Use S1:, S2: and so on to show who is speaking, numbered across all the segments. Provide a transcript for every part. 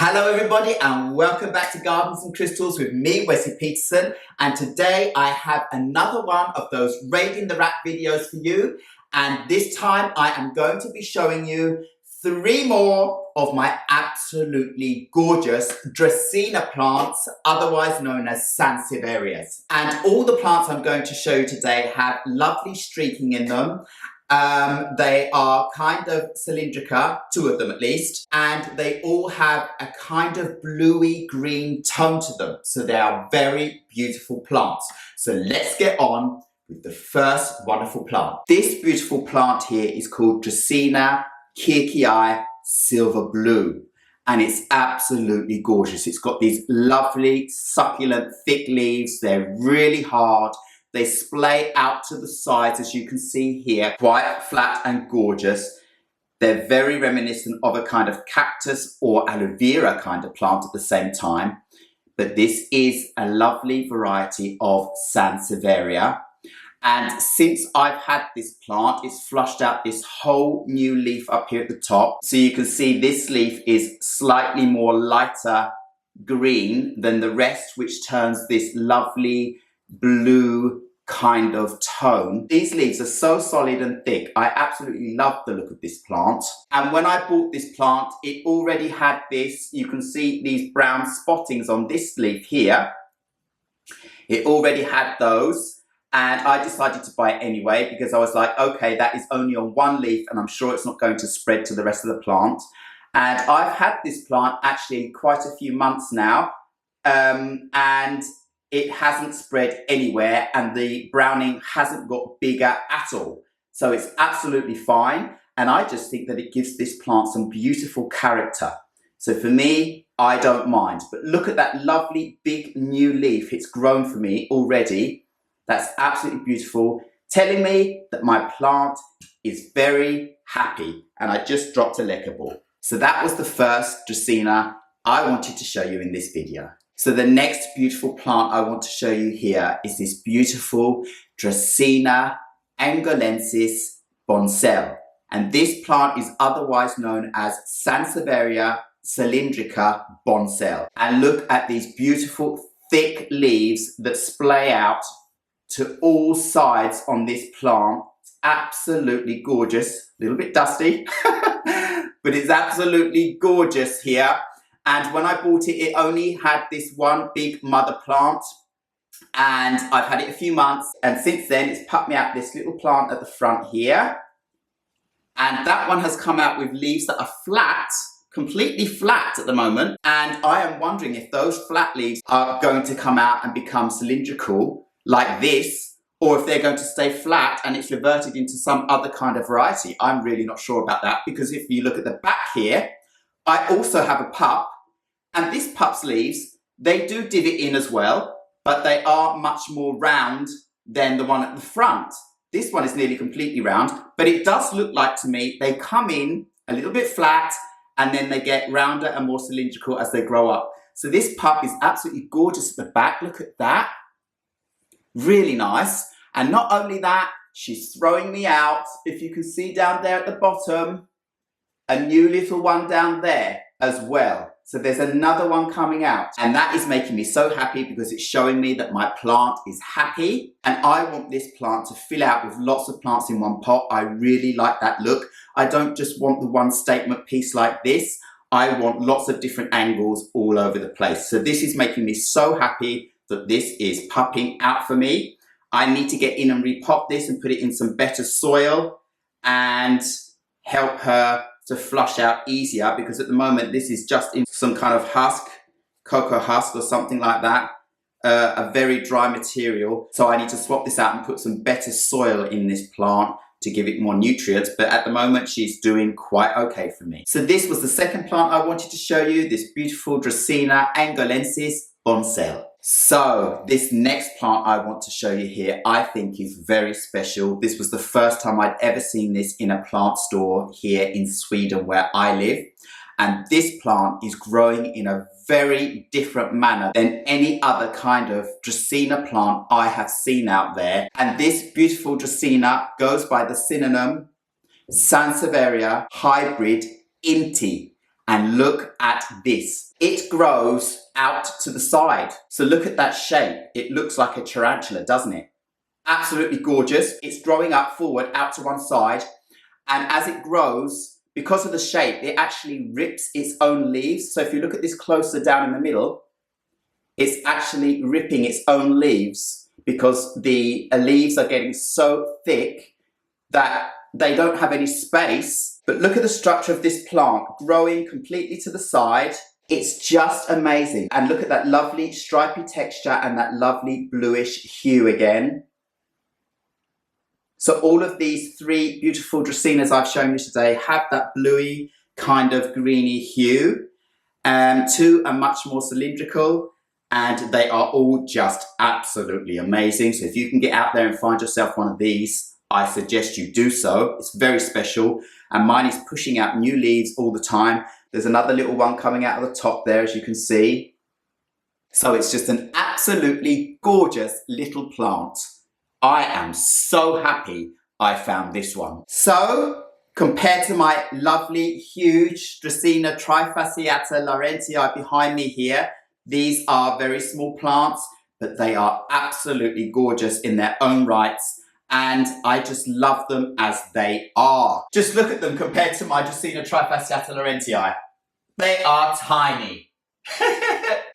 S1: Hello everybody and welcome back to Gardens and Crystals with me, Wesley Peterson. And today I have another one of those Raiding the Rack videos for you. And this time I am going to be showing you 3 more of my absolutely gorgeous Dracaena plants, otherwise known as Sansevierias. And all the plants I'm going to show you today have lovely streaking in them. They are kind of cylindrica, 2 of them at least, and they all have a kind of bluey green tone to them. So they are very beautiful plants. So let's get on with the first wonderful plant. This beautiful plant here is called Dracaena kirkii silver blue. And it's absolutely gorgeous. It's got these lovely, succulent, thick leaves. They're really hard. They splay out to the sides, as you can see here, quite flat and gorgeous. They're very reminiscent of a kind of cactus or aloe vera kind of plant at the same time. But this is a lovely variety of Sansevieria. And since I've had this plant, it's flushed out this whole new leaf up here at the top. So you can see this leaf is slightly more lighter green than the rest, which turns this lovely blue kind of tone. These leaves are so solid and thick. I absolutely love the look of this plant. And when I bought this plant, it already had this, you can see these brown spottings on this leaf here. It already had those, and I decided to buy it anyway because I was like, okay, that is only on 1 leaf and I'm sure it's not going to spread to the rest of the plant. And I've had this plant actually quite a few months now, and it hasn't spread anywhere and the browning hasn't got bigger at all. So it's absolutely fine. And I just think that it gives this plant some beautiful character. So for me, I don't mind. But look at that lovely big new leaf. It's grown for me already. That's absolutely beautiful. Telling me that my plant is very happy. And I just dropped a lecker ball. So that was the first Dracaena I wanted to show you in this video. So the next beautiful plant I want to show you here is this beautiful Dracaena angolensis Boncel. And this plant is otherwise known as Sansevieria cylindrica Boncel. And look at these beautiful thick leaves that splay out to all sides on this plant. It's absolutely gorgeous. A little bit dusty, but it's absolutely gorgeous here. And when I bought it, it only had this one big mother plant. And I've had it a few months. And since then, it's put me out this little plant at the front here. And that one has come out with leaves that are flat, completely flat at the moment. And I am wondering if those flat leaves are going to come out and become cylindrical like this, or if they're going to stay flat and it's reverted into some other kind of variety. I'm really not sure about that, because if you look at the back here, I also have a pup. And this pup's leaves, they do divot in as well, but they are much more round than the one at the front. This one is nearly completely round, but it does look like to me they come in a little bit flat and then they get rounder and more cylindrical as they grow up. So this pup is absolutely gorgeous at the back. Look at that. Really nice. And not only that, she's throwing me out, if you can see down there at the bottom, a new little one down there as well. So there's another one coming out, and that is making me so happy because it's showing me that my plant is happy, and I want this plant to fill out with lots of plants in one pot. I really like that look. I don't just want the one statement piece like this. I want lots of different angles all over the place. So this is making me so happy that this is popping out for me. I need to get in and repot this and put it in some better soil and help her to flush out easier, because at the moment this is just in some kind of husk, cocoa husk or something like that, a very dry material. So I need to swap this out and put some better soil in this plant to give it more nutrients, but at the moment she's doing quite okay for me. So this was the second plant I wanted to show you, this beautiful Dracaena angolensis Boncel. So this next plant I want to show you here, I think is very special. This was the first time I'd ever seen this in a plant store here in Sweden where I live. And this plant is growing in a very different manner than any other kind of Dracaena plant I have seen out there. And this beautiful Dracaena goes by the synonym Sansevieria hybrid Inti. And look at this. It grows out to the side. So look at that shape. It looks like a tarantula, doesn't it? Absolutely gorgeous. It's growing up forward, out to one side. And as it grows, because of the shape, it actually rips its own leaves. So if you look at this closer down in the middle, it's actually ripping its own leaves because the leaves are getting so thick that they don't have any space. But look at the structure of this plant growing completely to the side. It's just amazing. And look at that lovely stripy texture and that lovely bluish hue again. So all of these three beautiful Dracaenas I've shown you today have that bluey kind of greeny hue. Two are much more cylindrical and they are all just absolutely amazing. So if you can get out there and find yourself one of these, I suggest you do so. It's very special. And mine is pushing out new leaves all the time. There's another little one coming out of the top there, as you can see. So it's just an absolutely gorgeous little plant. I am so happy I found this one. So, compared to my lovely, huge Dracaena trifasciata laurentii behind me here, these are very small plants, but they are absolutely gorgeous in their own rights. And I just love them as they are. Just look at them compared to my Dracaena trifasciata laurentii. They are tiny.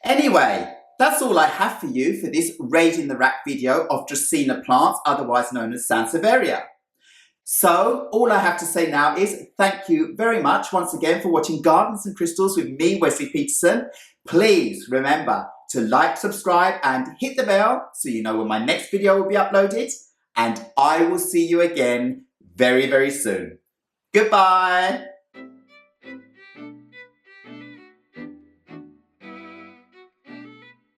S1: Anyway, that's all I have for you for this Raiding the Rack video of Dracaena plants, otherwise known as Sansevieria. So, all I have to say now is thank you very much once again for watching Gardens and Crystals with me, Wesley Peterson. Please remember to like, subscribe and hit the bell so you know when my next video will be uploaded. And I will see you again very, very soon. Goodbye.